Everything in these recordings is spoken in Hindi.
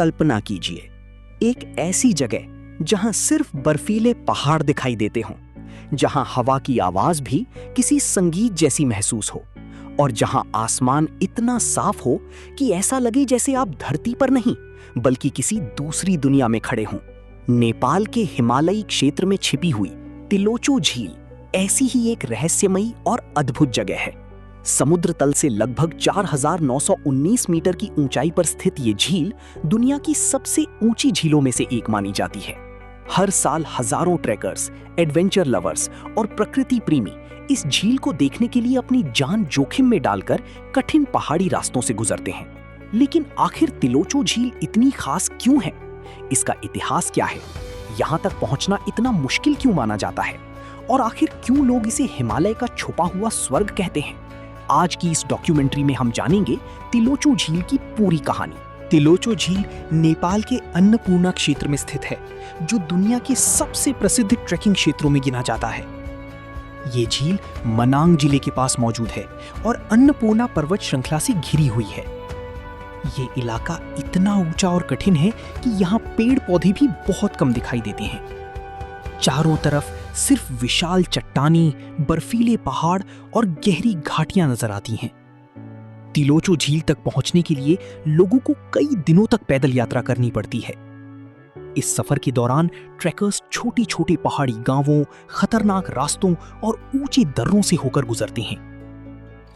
कल्पना कीजिए, एक ऐसी जगह जहां सिर्फ बर्फीले पहाड़ दिखाई देते हों, जहां हवा की आवाज भी किसी संगीत जैसी महसूस हो और जहां आसमान इतना साफ हो कि ऐसा लगे जैसे आप धरती पर नहीं बल्कि किसी दूसरी दुनिया में खड़े हों। नेपाल के हिमालयी क्षेत्र में छिपी हुई तिलोचो झील ऐसी ही एक रहस्यमयी और अद्भुत जगह है। समुद्र तल से लगभग 4,919 मीटर की ऊंचाई पर स्थित ये झील दुनिया की सबसे ऊंची झीलों में से एक मानी जाती है। हर साल हजारों ट्रैकर्स, एडवेंचर लवर्स और प्रकृति प्रेमी इस झील को देखने के लिए अपनी जान जोखिम में डालकर कठिन पहाड़ी रास्तों से गुजरते हैं। लेकिन आखिर तिलोचो झील इतनी खास क्यों है? इसका इतिहास क्या है? यहाँ तक पहुँचना इतना मुश्किल क्यों माना जाता है? और आखिर क्यों लोग इसे हिमालय का छुपा हुआ स्वर्ग कहते हैं? आज की इस डॉक्यूमेंट्री में हम जानेंगे तिलोचो झील की पूरी कहानी। तिलोचो झील नेपाल के अन्नपूर्णा क्षेत्र में स्थित है, जो दुनिया के सबसे प्रसिद्ध ट्रेकिंग क्षेत्रों में गिना जाता है। ये झील मनांग जिले के पास मौजूद है और अन्नपूर्णा पर्वत श्रृंखला से घिरी हुई है। ये इलाका इतना ऊंचा और कठिन है कि यहाँ पेड़ पौधे भी बहुत कम दिखाई देते हैं। चारों तरफ सिर्फ विशाल चट्टानी, बर्फीले पहाड़ और गहरी घाटियां नजर आती हैं। तिलोचो झील तक पहुंचने के लिए लोगों को कई दिनों तक पैदल यात्रा करनी पड़ती है। इस सफर के दौरान ट्रैकर्स छोटी छोटी पहाड़ी गांवों, खतरनाक रास्तों और ऊंचे दर्रों से होकर गुजरते हैं।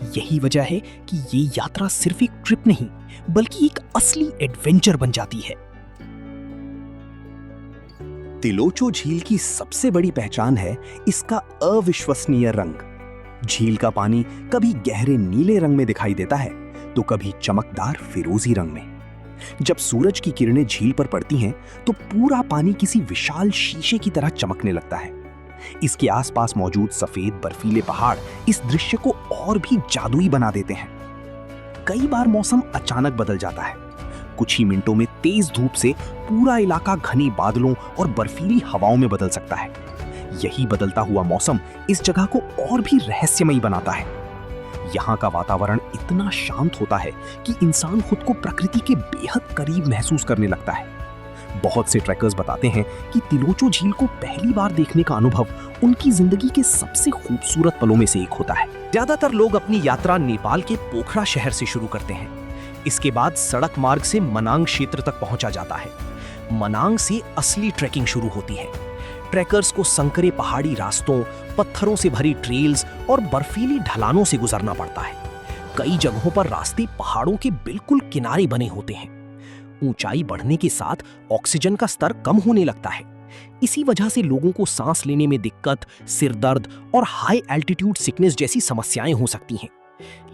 यही वजह है कि ये यात्रा सिर्फ एक ट्रिप नहीं बल्कि एक असली एडवेंचर बन जाती है। तिलोचो झील की सबसे बड़ी पहचान है इसका अविश्वसनीय रंग। झील का पानी कभी गहरे नीले रंग में दिखाई देता है तो कभी चमकदार फिरोजी रंग में। जब सूरज की किरणें झील पर पड़ती हैं तो पूरा पानी किसी विशाल शीशे की तरह चमकने लगता है। इसके आसपास मौजूद सफेद बर्फीले पहाड़ इस दृश्य को और भी जादुई बना देते हैं। कई बार मौसम अचानक बदल जाता है। कुछ ही मिनटों में तेज धूप से पूरा इलाका घने बादलों और बर्फीली हवाओं में बदल सकता है। यही बदलता हुआ मौसम इस जगह को और भी रहस्यमयी बनाता है। यहाँ का वातावरण इतना शांत होता है कि इंसान खुद को प्रकृति के बेहद करीब महसूस करने लगता है। बहुत से ट्रैकर्स बताते हैं कि तिलोचो झील को पहली बार देखने का अनुभव उनकी जिंदगी के सबसे खूबसूरत पलों में से एक होता है। ज्यादातर लोग अपनी यात्रा नेपाल के पोखरा शहर से शुरू करते हैं। इसके बाद सड़क मार्ग से मनांग क्षेत्र तक पहुंचा जाता है। मनांग से असली ट्रैकिंग शुरू होती है। ट्रैकर्स को संकरे पहाड़ी रास्तों, पत्थरों से भरी ट्रेल्स और बर्फीली ढलानों से गुजरना पड़ता है। कई जगहों पर रास्ते पहाड़ों के बिल्कुल किनारे बने होते हैं। ऊंचाई बढ़ने के साथ ऑक्सीजन का स्तर कम होने लगता है। इसी वजह से लोगों को सांस लेने में दिक्कत, सिर दर्द और हाई एल्टीट्यूड सिकनेस जैसी समस्याएं हो सकती हैं।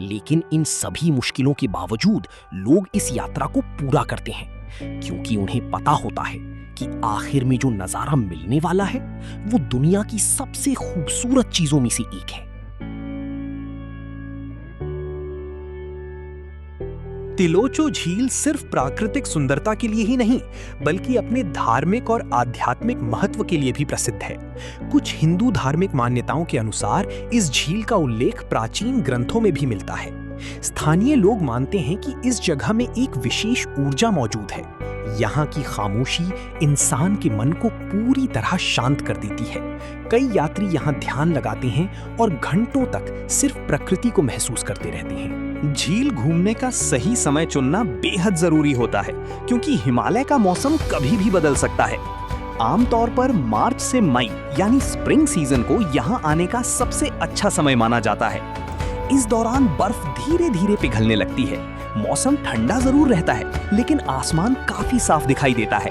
लेकिन इन सभी मुश्किलों के बावजूद लोग इस यात्रा को पूरा करते हैं, क्योंकि उन्हें पता होता है कि आखिर में जो नजारा मिलने वाला है वो दुनिया की सबसे खूबसूरत चीजों में से एक है। तिलोचो झील सिर्फ प्राकृतिक सुंदरता के लिए ही नहीं बल्कि अपने धार्मिक और आध्यात्मिक महत्व के लिए भी प्रसिद्ध है। कुछ हिंदू धार्मिक मान्यताओं के अनुसार इस झील का उल्लेख प्राचीन ग्रंथों में भी मिलता है। स्थानीय लोग मानते हैं कि इस जगह में एक विशेष ऊर्जा मौजूद है। यहाँ की खामोशी इंसान के मन को पूरी तरह शांत कर देती है। कई यात्री यहाँ ध्यान लगाते हैं और घंटों तक सिर्फ प्रकृति को महसूस करते रहते हैं। झील घूमने का सही समय चुनना बेहद जरूरी होता है, क्योंकि हिमालय का मौसम कभी भी बदल सकता है। आमतौर पर मार्च से मई यानी स्प्रिंग सीजन को यहाँ आने का सबसे अच्छा समय माना जाता है। इस दौरान बर्फ धीरे धीरे पिघलने लगती है। मौसम ठंडा जरूर रहता है, लेकिन आसमान काफी साफ दिखाई देता है।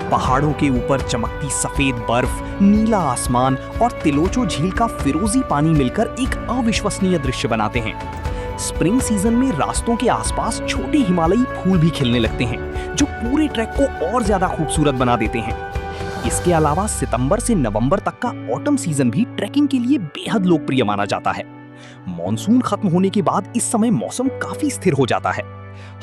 पहाड़ों के ऊपर चमकती सफेद बर्फ, नीला आसमान और तिलोचो झील का फिरोजी पानी मिलकर एक अविश्वसनीय दृश्य बनाते हैं। स्प्रिंग सीजन में रास्तों के आसपास छोटे हिमालयी फूल भी खिलने लगते हैं, जो पूरे ट्रैक को और ज्यादा खूबसूरत बना देते हैं। इसके अलावा सितंबर से नवंबर तक का ऑटम सीजन भी ट्रैकिंग के लिए बेहद लोकप्रिय माना जाता है। मॉनसून खत्म होने के बाद इस समय मौसम काफी स्थिर हो जाता है।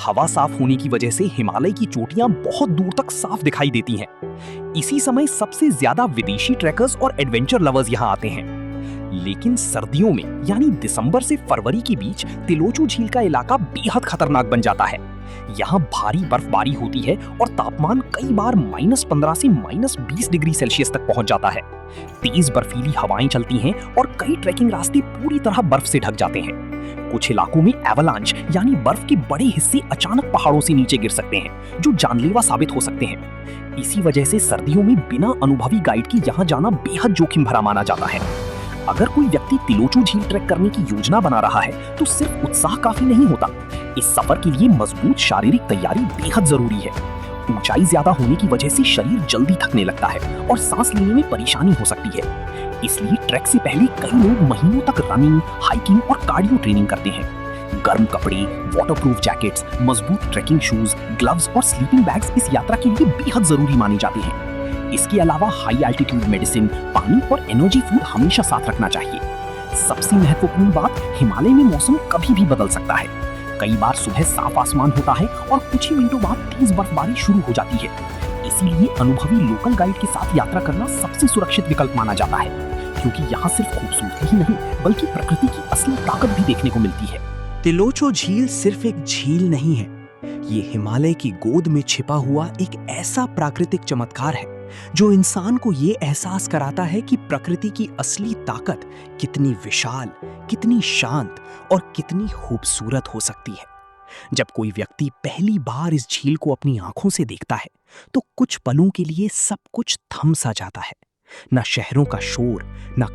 हवा साफ होने की वजह से हिमालय की चोटियां बहुत दूर तक साफ दिखाई देती हैं। इसी समय सबसे ज्यादा विदेशी ट्रैकर्स और एडवेंचर लवर्स यहाँ आते हैं। लेकिन सर्दियों में यानी दिसंबर से फरवरी के बीच तिलोचू झील का इलाका बेहद खतरनाक बन जाता है। यहाँ भारी बर्फबारी होती है और तापमान कई बार -15 से -20 डिग्री सेल्सियस तक पहुंच जाता है। तेज बर्फीली हवाएं चलती हैं और कई ट्रैकिंग रास्ते पूरी तरह बर्फ से ढक जाते हैं। कुछ इलाकों में एवलांच यानी बर्फ के बड़े हिस्से अचानक पहाड़ों से नीचे गिर सकते हैं, जो जानलेवा साबित हो सकते हैं। इसी वजह से सर्दियों में बिना अनुभवी गाइड के यहाँ जाना बेहद जोखिम भरा माना जाता है। अगर कोई व्यक्ति तिलोचू झील ट्रैक करने की योजना बना रहा है तो सिर्फ उत्साह काफी नहीं होता। इस सफर के लिए मजबूत शारीरिक तैयारी बेहद जरूरी है। ऊंचाई ज्यादा होने की वजह से शरीर जल्दी थकने लगता है और सांस लेने में परेशानी हो सकती है। इसलिए ट्रैक से पहले कई लोग महीनों तक रनिंग, हाइकिंग और कार्डियो ट्रेनिंग करते हैं। गर्म कपड़े, वाटरप्रूफ जैकेट्स, मजबूत ट्रैकिंग शूज, ग्लव्स और स्लीपिंग बैग्स इस यात्रा के लिए बेहद जरूरी माने जाते हैं। इसके अलावा हाई एल्टीट्यूड मेडिसिन, पानी और एनर्जी फूड हमेशा साथ रखना चाहिए। सबसे महत्वपूर्ण बात, हिमालय में मौसम कभी भी बदल सकता है। कई बार सुबह साफ आसमान होता है और कुछ ही मिनटों बाद तेज बर्फबारी शुरू हो जाती है। इसीलिए अनुभवी लोकल गाइड के साथ यात्रा करना सबसे सुरक्षित विकल्प माना जाता है, क्योंकि यहाँ सिर्फ खूबसूरती ही नहीं बल्कि प्रकृति की असली ताकत भी देखने को मिलती है। तिलोचू झील सिर्फ एक झील नहीं है, ये हिमालय की गोद में छिपा हुआ एक ऐसा प्राकृतिक चमत्कार है जो इंसान को ये एहसास कराता है कि प्रकृति की असली ताकत कितनी विशाल, कितनी शांत और कितनी खूबसूरत हो सकती है। जब कोई व्यक्ति पहली बार इस झील को अपनी आंखों से देखता है तो कुछ पलों के लिए सब कुछ थम सा जाता है। न शहरों का शोर, न